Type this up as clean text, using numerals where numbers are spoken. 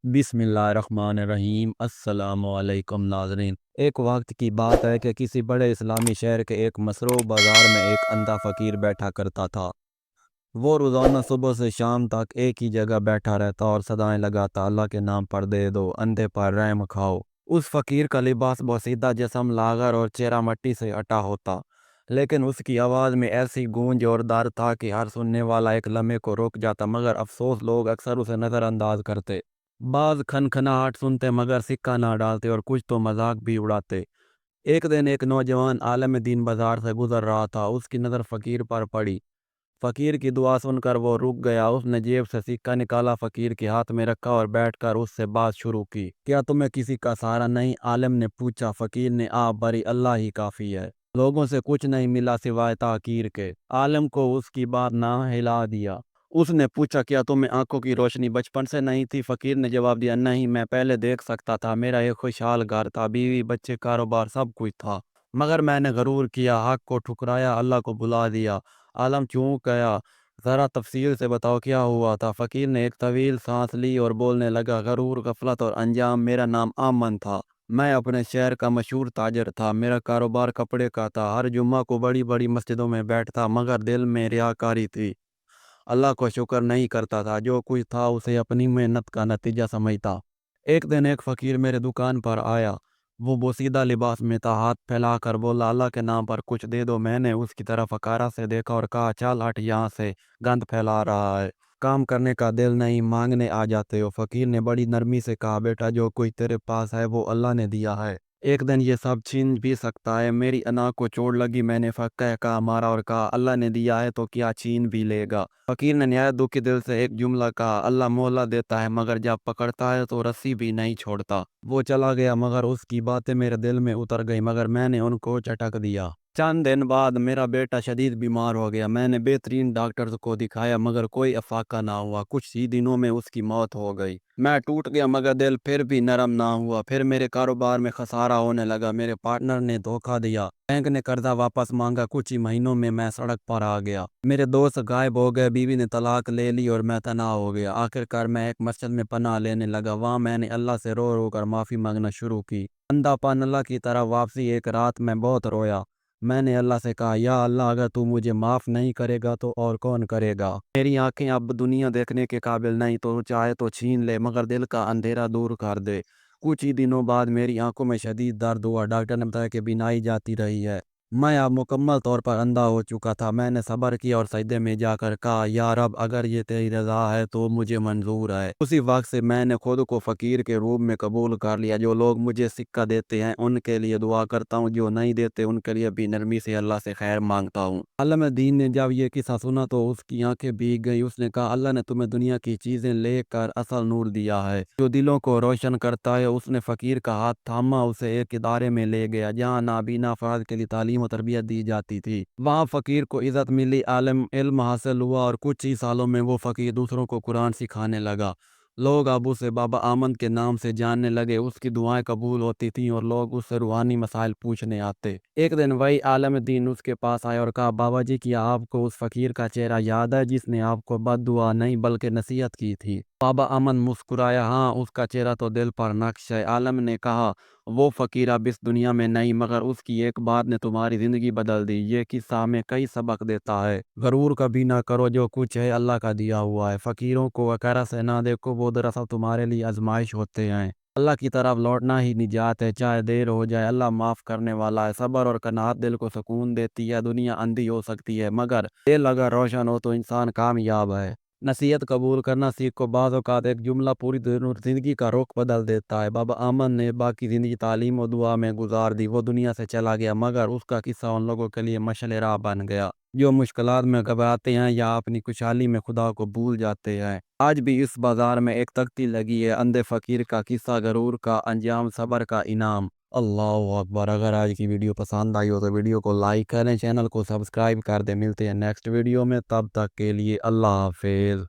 बिस्मिल्लाहिर्रहमानिर्रहीम। अस्सलाम वालेकुम नाज़रीन। एक वक्त की बात है कि किसी बड़े इस्लामी शहर के एक मसरूफ़ बाज़ार में एक अंधा फ़कीर बैठा करता था। वो रोज़ाना सुबह से शाम तक एक ही जगह बैठा रहता और सदाएं लगाता, अल्लाह के नाम पर दे दो, अंधे पर रहम खाओ। उस फ़कीर का लिबास बसीदा, जिस्म लागर और चेहरा मट्टी से अटा होता, लेकिन उसकी आवाज़ में ऐसी गूंज और दर्द था कि हर सुनने वाला एक लम्हे को रुक जाता। मगर अफसोस, लोग अक्सर उसे नज़रअंदाज करते। बाज खनखनाहट सुनते मगर सिक्का ना डालते, और कुछ तो मजाक भी उड़ाते। एक दिन एक नौजवान आलम दीन बाजार से गुजर रहा था। उसकी नज़र फ़कीर पर पड़ी। फ़कीर की दुआ सुनकर वो रुक गया। उसने जेब से सिक्का निकाला, फ़कीर के हाथ में रखा और बैठकर उससे बात शुरू की। क्या तुम्हें किसी का सहारा नहीं? आलिम ने पूछा। फ़कीर ने आप बरी, अल्लाह ही काफ़ी है। लोगों से कुछ नहीं मिला सिवाय ताकीर के। आलिम को उसकी बात ना हिला दिया। उसने पूछा, क्या तुम्हें आंखों की रोशनी बचपन से नहीं थी? फ़कीर ने जवाब दिया, नहीं, मैं पहले देख सकता था। मेरा एक खुशहाल घर था, बीवी बच्चे, कारोबार, सब कुछ था। मगर मैंने गरूर किया, हक को ठुकराया, अल्लाह को बुला दिया। आलम चूक गया। ज़रा तफसील से बताओ, क्या हुआ था? फ़कीर ने एक तवील सांस ली और बोलने लगा, गरूर, गफलत और अंजाम। मेरा नाम आमन था। मैं अपने शहर का मशहूर ताजर था। मेरा कारोबार कपड़े का था। हर जुम्मा को बड़ी बड़ी मस्जिदों में बैठता, मगर दिल में रियाकारी थी। अल्लाह को शुक्र नहीं करता था। जो कुछ था उसे अपनी मेहनत का नतीजा समझता। एक दिन एक फ़कीर मेरे दुकान पर आया। वो बोसीदा लिबास में था। हाथ फैलाकर बोला, अल्लाह के नाम पर कुछ दे दो। मैंने उसकी तरफ अकारा से देखा और कहा, चल हट यहाँ से, गंद फैला रहा है। काम करने का दिल नहीं, मांगने आ जाते हो। फ़कीर ने बड़ी नरमी से कहा, बेटा, जो कोई तेरे पास है वो अल्लाह ने दिया है। एक दिन ये सब छीन भी सकता है। मेरी अना को चोट लगी। मैंने फक्का का मारा और कहा, अल्लाह ने दिया है तो क्या छीन भी लेगा? फ़कीर ने नहायत दुखी दिल से एक जुमला कहा, अल्लाह मोहल्ला देता है मगर जब पकड़ता है तो रस्सी भी नहीं छोड़ता। वो चला गया, मगर उसकी बातें मेरे दिल में उतर गई, मगर मैंने उनको झटक दिया। चंद दिन बाद मेरा बेटा शदीद बीमार हो गया। मैंने बेहतरीन डॉक्टर को दिखाया, मगर कोई अफाका ना हुआ। कुछ ही दिनों में उसकी मौत हो गई। मैं टूट गया, मगर दिल फिर भी नरम ना हुआ। फिर मेरे कारोबार में खसारा होने लगा। मेरे पार्टनर ने धोखा दिया, बैंक ने कर्जा वापस मांगा। कुछ ही महीनों में मैं सड़क पर आ गया। मेरे दोस्त गायब हो गए, बीवी ने तलाक ले ली और मैं तनाव हो गया। आखिरकार मैं एक मस्जिद में पनाह लेने लगा। वहाँ मैंने अल्लाह से रो रो कर माफ़ी मांगना शुरू की। अंधापन, अल्लाह की तरफ वापसी। एक रात मैं बहुत रोया। मैंने अल्लाह से कहा, या अल्लाह, अगर तू मुझे माफ़ नहीं करेगा तो और कौन करेगा? मेरी आंखें अब दुनिया देखने के काबिल नहीं, तो चाहे तो छीन ले, मगर दिल का अंधेरा दूर कर दे। कुछ ही दिनों बाद मेरी आंखों में शदीद दर्द हुआ। डॉक्टर ने बताया कि बीनाई जाती रही है। मैं अब मुकम्मल तौर पर अंधा हो चुका था। मैंने सब्र किया और सजदे में जाकर कहा, या रब, अगर ये तेरी रज़ा है तो मुझे मंजूर है। उसी वक्त से मैंने खुद को फ़कीर के रूप में कबूल कर लिया। जो लोग मुझे सिक्का देते हैं उनके लिए दुआ करता हूँ, जो नहीं देते उनके लिए भी नरमी से अल्लाह से खैर मांगता हूँ। अल्लाह दीन ने जब ये किस्सा सुना तो उसकी आंखें भीग गई। उसने कहा, अल्लाह ने तुम्हें दुनिया की चीज़ें लेकर असल नूर दिया है जो दिलों को रोशन करता है। उसने फ़कीर का हाथ थामा, उसे एक इदारे में ले गया जहाँ नाबीना अफराद के लिए तालीम और तरबियत दी जाती थी। वहाँ फ़कीर को इज़्ज़त मिली, आलिम इल्म हासिल हुआ और कुछ ही सालों में वो फ़कीर दूसरों को कुरान सिखाने लगा। लोग अब उसे बाबा आमद के नाम से जानने लगे। उसकी दुआएं कबूल होती थीं और लोग उससे रूहानी मसाइल पूछने आते। एक दिन वही आलम दीन उसके पास आया और कहा, बाबा जी, क्या आपको उस फ़कीर का चेहरा याद है जिसने आपको बद्दुआ नहीं बल्कि नसीहत की थी? बाबा अमन मुस्कुराया, हाँ, उसका चेहरा तो दिल पर नक्श है। आलम ने कहा, वो फ़कीर अब इस दुनिया में नहीं, मगर उसकी एक बात ने तुम्हारी ज़िंदगी बदल दी। ये किस्सा हमें कई सबक देता है। गरूर कभी ना करो, जो कुछ है अल्लाह का दिया हुआ है। फ़कीरों को अकारा से ना देखो, वो दरअसल तुम्हारे लिए आजमाइश होते हैं। अल्लाह की तरफ लौटना ही निजात है, चाहे देर हो जाए। अल्लाह माफ़ करने वाला है। सब्र और कनाअत दिल को सुकून देती है। दुनिया अंधी हो सकती है, मगर दिल अगर रोशन हो तो इंसान कामयाब है। नसीहत कबूल करना सीखो। बाज़ औक़ात एक जुमला पूरी ज़िंदगी का रुख बदल देता है। बाबा आमद ने बाकी ज़िंदगी तालीम और दुआ में गुजार दी। वो दुनिया से चला गया, मगर उसका किस्सा उन लोगों के लिए मशअल राह बन गया जो मुश्किलात में घबराते हैं या अपनी खुशहाली में खुदा को भूल जाते हैं। आज भी इस बाज़ार में एक तख्ती लगी है, अंधे फ़कीर का किस्सा, गरूर का अंजाम, सब्र का इनाम। अल्लाह अकबर। अगर आज की वीडियो पसंद आई हो तो वीडियो को लाइक करें, चैनल को सब्सक्राइब कर दें। मिलते हैं नेक्स्ट वीडियो में, तब तक के लिए अल्लाह हाफिज़।